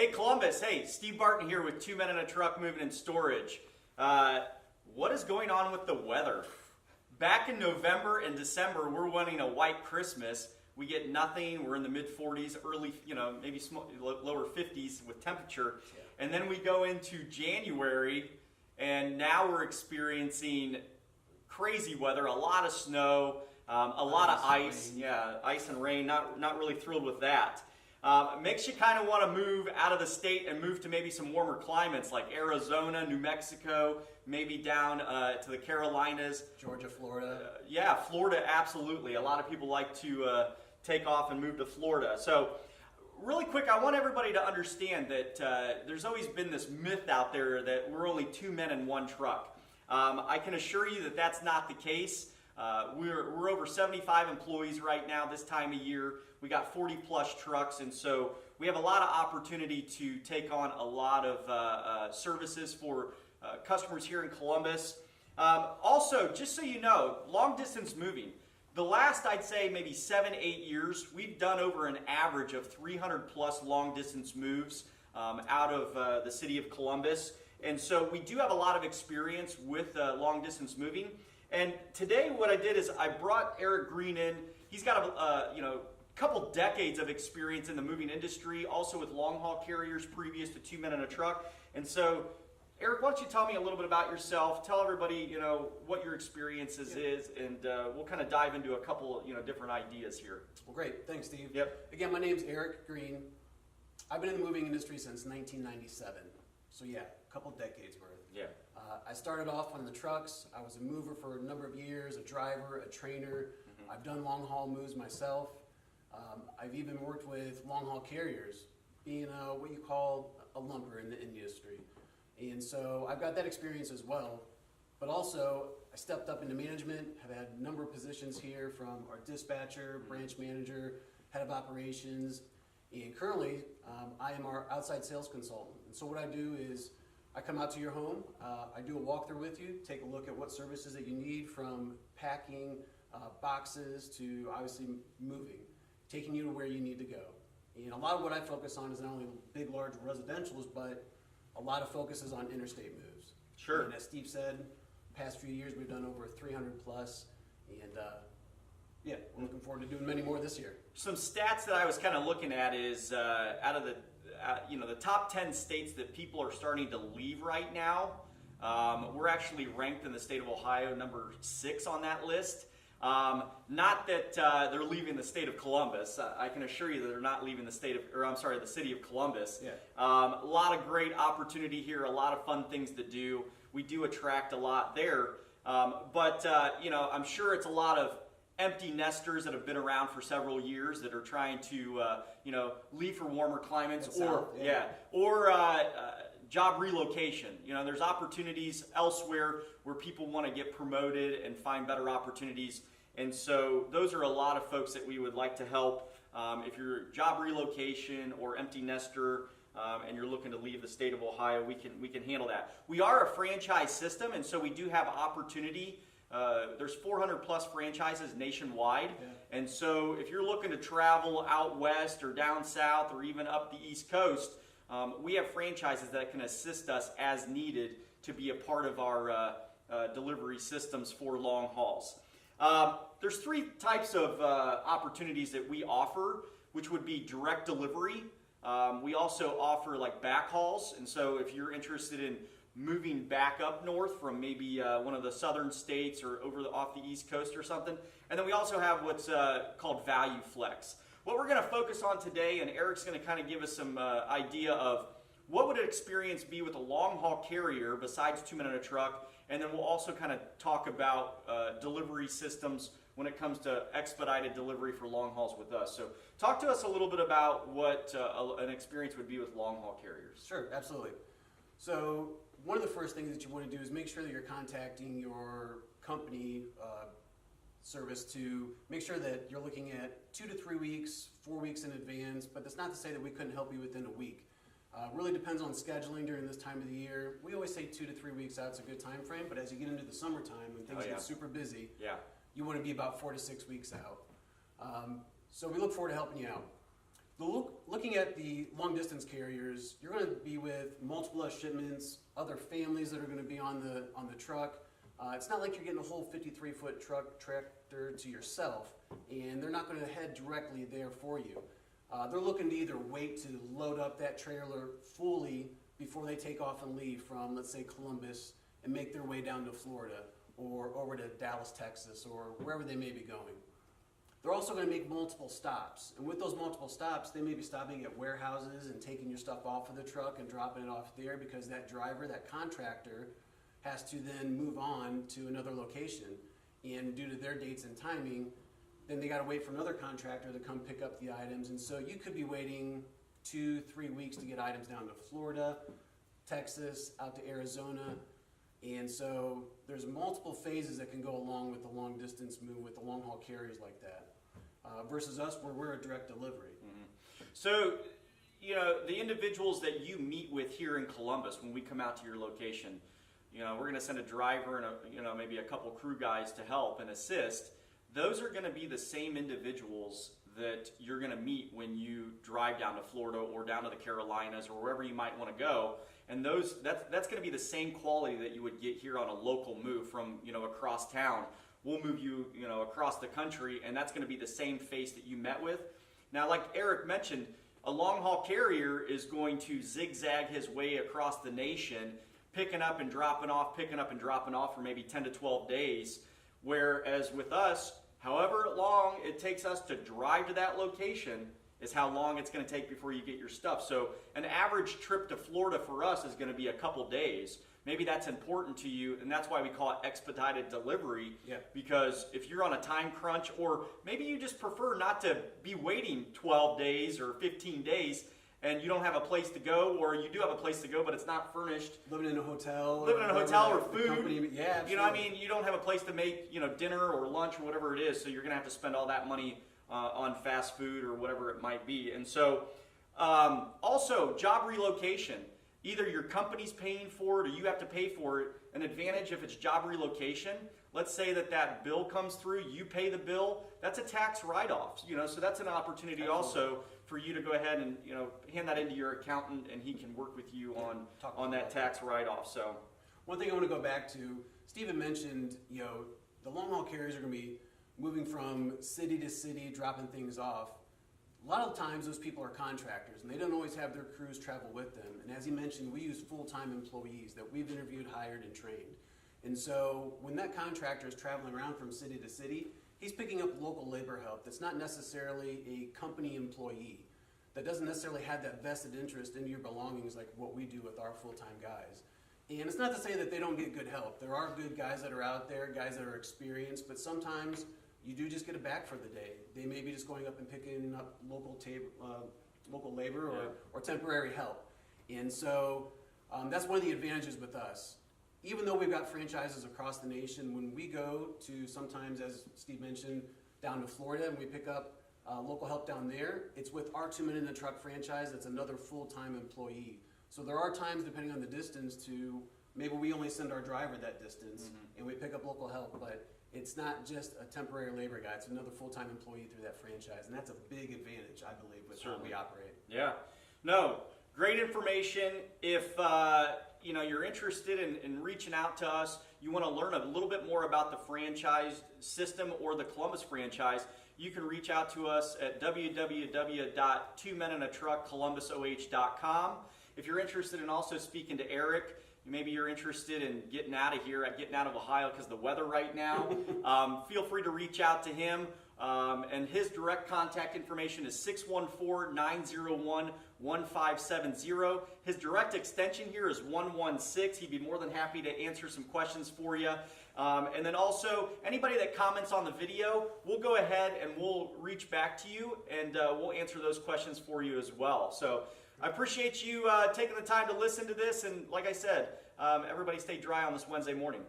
Hey Columbus, hey, Steve Barton here with Two Men in a Truck Moving and Storage. What is going on with the weather? Back in November and December, we're wanting a white Christmas. We get nothing. We're in the mid 40s, early, maybe lower 50s with temperature. Yeah. And then we go into January, and now we're experiencing crazy weather, a lot of snow, a lot of ice. Yeah, ice and rain. Not really thrilled with that. Makes you kind of want to move out of the state and move to maybe some warmer climates like Arizona, New Mexico, maybe down to the Carolinas. Georgia, Florida. Yeah, Florida, absolutely. A lot of people like to take off and move to Florida. So really quick, I want everybody to understand that there's always been this myth out there that we're only two men in one truck. I can assure you that that's not the case. We're over 75 employees right now this time of year. We got 40 plus trucks, and so we have a lot of opportunity to take on a lot of services for customers here in Columbus. Also, just so you know, long distance moving. The last, I'd say, maybe 7-8 years, we've done over an average of 300 plus long distance moves out of the city of Columbus. And so we do have a lot of experience with long distance moving. And today what I did is I brought Eric Green in. He's got a couple decades of experience in the moving industry, also with long haul carriers previous to Two Men in a Truck. And so, Eric, why don't you tell me a little bit about yourself? Tell everybody, what your experiences is, and we'll kind of dive into a couple, different ideas here. Well, great. Thanks, Steve. Yep. Again, my name's Eric Green. I've been in the moving industry since 1997. So yeah, a couple decades worth. Yeah. I started off on the trucks. I was a mover for a number of years, a driver, a trainer. Mm-hmm. I've done long haul moves myself. I've even worked with long haul carriers, being what you call a lumper in the industry. And so I've got that experience as well. But also, I stepped up into management, have had a number of positions here, from our dispatcher, branch manager, head of operations, and currently I am our outside sales consultant. And so what I do is I come out to your home, I do a walkthrough with you, take a look at what services that you need, from packing, boxes, to obviously moving, taking you to where you need to go. And a lot of what I focus on is not only big, large residentials, but a lot of focus is on interstate moves. Sure. And as Steve said, past few years we've done over 300 plus, and yeah, we're looking forward to doing many more this year. Some stats that I was kind of looking at is out of the the top 10 states that people are starting to leave right now. We're actually ranked in the state of Ohio number 6 on that list. Not that they're leaving the state of Columbus. I can assure you that they're not leaving the the city of Columbus. Yeah. A lot of great opportunity here, a lot of fun things to do. We do attract a lot there. But I'm sure it's a lot of empty nesters that have been around for several years that are trying to, leave for warmer climates, or job relocation. There's opportunities elsewhere where people want to get promoted and find better opportunities. And so those are a lot of folks that we would like to help. If you're job relocation or empty nester, and you're looking to leave the state of Ohio, we can handle that. We are a franchise system, and so we do have opportunity. There's 400 plus franchises nationwide, and so if you're looking to travel out west or down south or even up the East Coast, we have franchises that can assist us as needed to be a part of our delivery systems for long hauls. There's 3 types of opportunities that we offer, which would be direct delivery. We also offer like back hauls, and so if you're interested in moving back up north from maybe one of the southern states or off the East Coast or something. And then we also have what's called Value Flex. What we're going to focus on today, and Eric's going to kind of give us some idea of what would an experience be with a long haul carrier besides Two Men in a Truck, and then we'll also kind of talk about delivery systems when it comes to expedited delivery for long hauls with us. So talk to us a little bit about what an experience would be with long haul carriers. Sure, absolutely. So one of the first things that you want to do is make sure that you're contacting your company service to make sure that you're looking at 2 to 3 weeks, 4 weeks in advance, but that's not to say that we couldn't help you within a week. Really depends on scheduling during this time of the year. We always say 2 to 3 weeks out is a good time frame, but as you get into the summertime when things get super busy, you want to be about 4 to 6 weeks out. So we look forward to helping you out. Looking at the long distance carriers, you're going to be with multiple shipments, other families that are going to be on the truck. It's not like you're getting a whole 53-foot truck tractor to yourself, and they're not going to head directly there for you. They're looking to either wait to load up that trailer fully before they take off and leave from, let's say, Columbus, and make their way down to Florida or over to Dallas, Texas, or wherever they may be going. They're also going to make multiple stops, and with those multiple stops, they may be stopping at warehouses and taking your stuff off of the truck and dropping it off there, because that driver, that contractor, has to then move on to another location, and due to their dates and timing, then they got to wait for another contractor to come pick up the items, and so you could be waiting 2-3 weeks to get items down to Florida, Texas, out to Arizona. And so there's multiple phases that can go along with the long distance move with the long haul carriers like that, versus us where we're a direct delivery. Mm-hmm. So, you know, the individuals that you meet with here in Columbus when we come out to your location, you know, we're going to send a driver and maybe a couple crew guys to help and assist. Those are going to be the same individuals that you're going to meet when you drive down to Florida or down to the Carolinas or wherever you might want to go. And that's going to be the same quality that you would get here on a local move from, across town. We'll move you, across the country, and that's going to be the same face that you met with. Now, like Eric mentioned, a long haul carrier is going to zigzag his way across the nation, picking up and dropping off for maybe 10 to 12 days. Whereas with us, however long it takes us to drive to that location is how long it's going to take before you get your stuff. So an average trip to Florida for us is going to be a couple days. Maybe that's important to you, and that's why we call it expedited delivery. Yeah. Because if you're on a time crunch, or maybe you just prefer not to be waiting 12 days or 15 days, and you don't have a place to go, or you do have a place to go, but it's not furnished. Living in a hotel. Or food. Company, yeah, you know what I mean? You don't have a place to make, dinner or lunch or whatever it is, so you're going to have to spend all that money on fast food or whatever it might be. And so, also, job relocation. Either your company's paying for it or you have to pay for it. An advantage if it's job relocation, let's say that bill comes through, you pay the bill, that's a tax write-off. So that's an opportunity also for you to go ahead and hand that into your accountant, and he can work with you on that tax write-off. So one thing I want to go back to, Stephen mentioned, the long haul carriers are going to be moving from city to city, dropping things off. A lot of times those people are contractors, and they don't always have their crews travel with them. And as he mentioned, we use full-time employees that we've interviewed, hired, and trained. And so when that contractor is traveling around from city to city, he's picking up local labor help that's not necessarily a company employee, that doesn't necessarily have that vested interest in your belongings like what we do with our full-time guys. And it's not to say that they don't get good help. There are good guys that are out there, guys that are experienced, but sometimes you do just get it back for the day. They may be just going up and picking up local labor or temporary help. And so that's one of the advantages with us. Even though we've got franchises across the nation, when we go to sometimes, as Steve mentioned, down to Florida and we pick up local help down there, it's with our 2 Men in the Truck franchise that's another full-time employee. So there are times, depending on the distance, to maybe we only send our driver that distance and we pick up local help, but it's not just a temporary labor guy, it's another full-time employee through that franchise, and that's a big advantage, I believe, with how we operate. Yeah. No, great information. If you're interested in reaching out to us, you want to learn a little bit more about the franchise system or the Columbus franchise, you can reach out to us at www.2meninatruckcolumbusoh.com. If you're interested in also speaking to Eric, maybe you're interested in getting out of here, getting out of Ohio because of the weather right now, feel free to reach out to him. And his direct contact information is 614-901-1570. His direct extension here is 116. He'd be more than happy to answer some questions for you. And then also, anybody that comments on the video, we'll go ahead and we'll reach back to you and we'll answer those questions for you as well. So I appreciate you taking the time to listen to this. And like I said, everybody stay dry on this Wednesday morning.